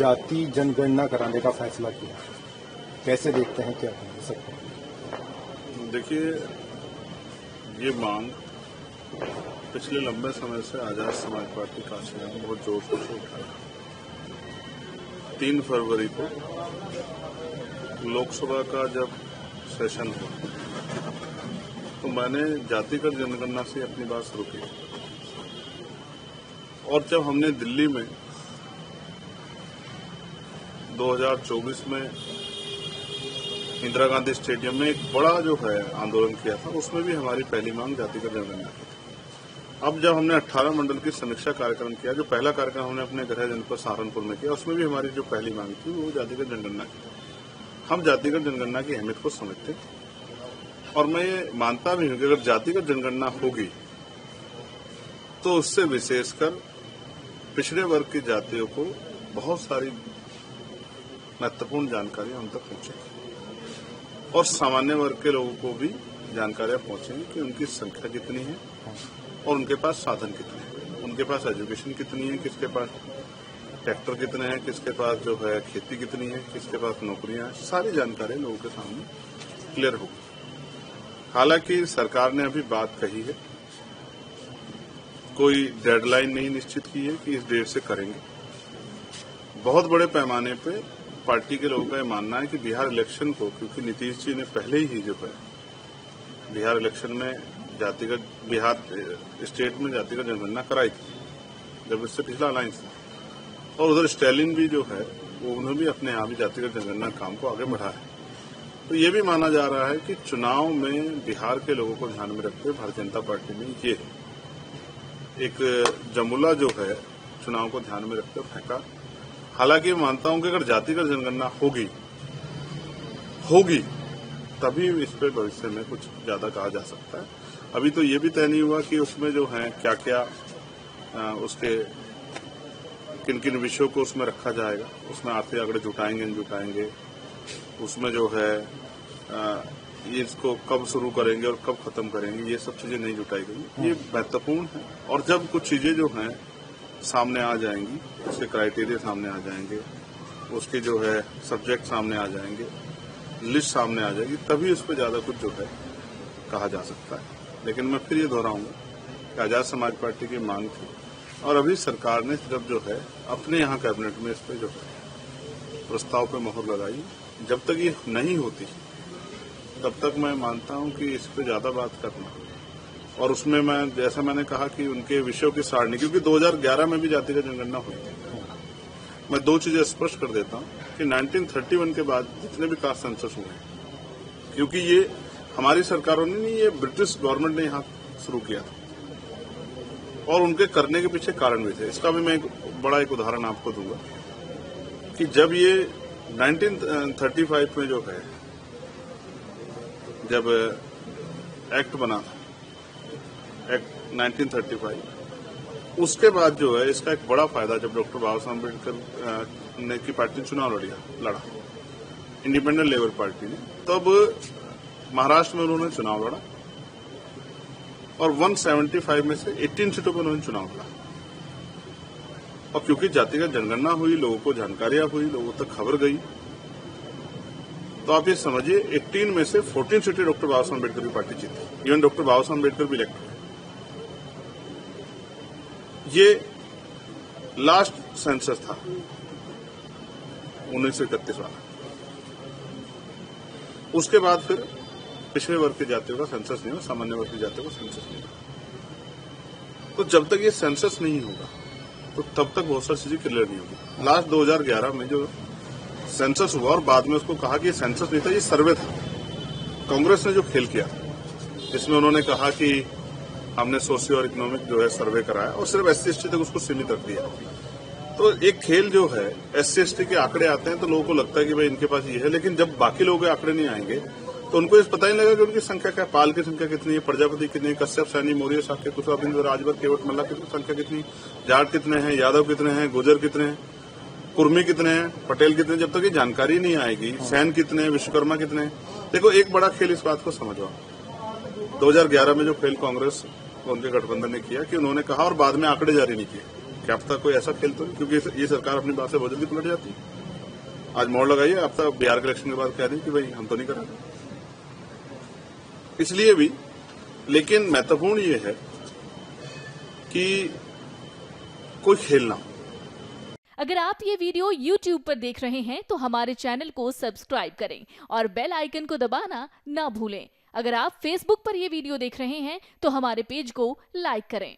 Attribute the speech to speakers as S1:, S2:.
S1: जाति जनगणना कराने का फैसला किया, कैसे देखते हैं, क्या कह सकते हैं?
S2: देखिए, ये मांग पिछले लंबे समय से आजाद समाज पार्टी काशीराम बहुत जोर शोर से उठा रहा है। 3 फरवरी को लोकसभा का जब सेशन हुआ तो मैंने जातिगत जनगणना से अपनी बात शुरू की, और जब हमने दिल्ली में 2024 में इंदिरा गांधी स्टेडियम में एक बड़ा जो है आंदोलन किया था, उसमें भी हमारी पहली मांग जातिगत जनगणना की थी। अब जब हमने 18 मंडल की समीक्षा कार्यक्रम किया, जो पहला कार्यक्रम हमने अपने गृह जनपद सहारनपुर में किया, उसमें भी हमारी जो पहली मांग थी वो जातिगत जनगणना की। हम जातिगत जनगणना की अहमियत को समझते और मैं ये मानता भी हूं कि अगर जातिगत जनगणना होगी तो उससे विशेषकर पिछड़े वर्ग की जातियों को बहुत सारी महत्वपूर्ण जानकारियां उन तक पहुंचेगी और सामान्य वर्ग के लोगों को भी जानकारियां पहुंचेंगी कि उनकी संख्या कितनी है और उनके पास साधन कितने हैं, उनके पास एजुकेशन कितनी है, किसके पास ट्रैक्टर कितने हैं, किसके पास जो है खेती कितनी है, किसके पास नौकरियां हैं, सारी जानकारी लोगों के सामने क्लियर होगी। हालांकि सरकार ने अभी बात कही है, कोई डेडलाइन नहीं निश्चित की है कि इस डेट से करेंगे। बहुत बड़े पैमाने पे पार्टी के लोगों का यह मानना है कि बिहार इलेक्शन को, क्योंकि नीतीश जी ने पहले ही जो है बिहार इलेक्शन में जातिगत बिहार स्टेट में जातिगत जनगणना कराई थी जब इससे पिछला अलायंस था, और उधर स्टैलिन भी जो है वो उन्होंने भी अपने यहाँ भी जातिगत जनगणना काम को आगे बढ़ा है। तो ये भी माना जा रहा है कि चुनाव में बिहार के लोगों को ध्यान में रखते हुए भारतीय जनता पार्टी ने ये एक जमुला जो है चुनाव को ध्यान में रखते हुए फेंका। हालांकि मानता हूं कि अगर जातिगत जनगणना होगी तभी इस पे भविष्य में कुछ ज्यादा कहा जा सकता है। अभी तो ये भी तय नहीं हुआ कि उसमें जो है क्या क्या उसके किन किन विषयों को उसमें रखा जाएगा, उसमें आर्थिक आंकड़े जुटाएंगे, उसमें जो है ये इसको कब शुरू करेंगे और कब खत्म करेंगे, ये सब चीजें नहीं जुटाई गई। ये महत्वपूर्ण है, और जब कुछ चीजें जो हैं सामने आ जाएंगी, उसके क्राइटेरिया सामने आ जाएंगे, उसके जो है सब्जेक्ट सामने आ जाएंगे, लिस्ट सामने आ जाएगी, तभी उस पर ज्यादा कुछ जो है कहा जा सकता है। लेकिन मैं फिर ये दोहराऊंगा कि आजाद समाज पार्टी की मांग थी, और अभी सरकार ने जब जो है अपने यहाँ कैबिनेट में इस पर जो है प्रस्ताव पे मोहर लगाई। जब तक ये नहीं होती तब तक मैं मानता हूं कि इस पर ज्यादा बात करना, और उसमें मैं जैसा मैंने कहा कि उनके विषयों की सारणी, क्योंकि 2011 में भी जातिगत जनगणना हुई थी। मैं 2 चीजें स्पष्ट कर देता हूं कि 1931 के बाद जितने भी कास्ट सेंसस हुए, क्योंकि ये हमारी सरकारों ने नहीं, ये ब्रिटिश गवर्नमेंट ने यहाँ शुरू किया था, और उनके करने के पीछे कारण भी थे। इसका भी मैं एक उदाहरण आपको दूंगा कि जब ये 1935 में जो है जब एक्ट बना था, एक्ट 1935, उसके बाद जो है इसका एक बड़ा फायदा, जब डॉक्टर बाबा साहब अम्बेडकर ने की पार्टी ने चुनाव लड़ा इंडिपेंडेंट लेबर पार्टी ने, तब महाराष्ट्र में उन्होंने चुनाव लड़ा और 175 में से 18 सीटों पर उन्होंने चुनाव लड़ा। और क्योंकि जातिगत जनगणना हुई, लोगों को जानकारियां हुई, लोगों तक खबर गई, तो आप ये समझिए 18 में से 14 सीटें डॉक्टर बाबा साहब अम्बेडकर की पार्टी जीती। इवन डॉक्टर बाबा साहब अम्बेडकर भी इलेक्ट हुए। ये लास्ट सेंसस था 1931 वाला। उसके बाद फिर पिछड़े वर्ग की जातियों का सेंसस नहीं हुआ, सामान्य वर्ग की जातियों का सेंसस नहीं हुआ। तो जब तक ये सेंसस नहीं होगा तो तब तक बहुत सारी चीजें क्लियर नहीं होगी। लास्ट 2011 में जो सेंसस हुआ और बाद में उसको कहा कि ये सेंसस नहीं था, ये सर्वे था। कांग्रेस ने जो खेल किया, इसमें उन्होंने कहा कि हमने सोशियो और इकोनॉमिक जो है सर्वे कराया और सिर्फ SC/ST तक उसको सीमित रख दिया। तो एक खेल जो है, SC/ST के आंकड़े आते हैं तो लोगों को लगता है कि भाई इनके पास ये है, लेकिन जब बाकी लोगों के आंकड़े नहीं आएंगे तो उनको इस पता ही नहीं लगेगा कि उनकी संख्या क्या, पाल की संख्या कितनी है, प्रजापति कितनी है, कश्यप, सैनी, मौर्य, शाक्य, कुशवाहा, राजभर, केवट, मल्ला की संख्या कितनी, जाट कितने हैं, यादव कितने हैं, गुर्जर कितने हैं, कुर्मी कितने हैं, पटेल कितने, जब तक ये जानकारी नहीं आएगी, सैन कितने हैं, विश्वकर्मा कितने हैं। देखो, एक बड़ा खेल इस बात को समझो। 2011 में जो खेल कांग्रेस उनके गठबंधन ने किया कि उन्होंने कहा और बाद में आंकड़े जारी नहीं किए क्या पता कोई ऐसा खेल तो नहीं, क्योंकि ये सरकार अपनी बात से बहुत जल्दी पलट जाती है। आज मोड़ लगाइए, अब तक बिहार के इलेक्शन के बाद कह रही कि भाई हम तो नहीं करेंगे, इसलिए भी। लेकिन महत्वपूर्ण ये है कि कोई खेल ना हो।
S3: अगर आप ये वीडियो YouTube पर देख रहे हैं तो हमारे चैनल को सब्सक्राइब करें और बेल आइकन को दबाना ना भूलें। अगर आप Facebook पर ये वीडियो देख रहे हैं तो हमारे पेज को लाइक करें।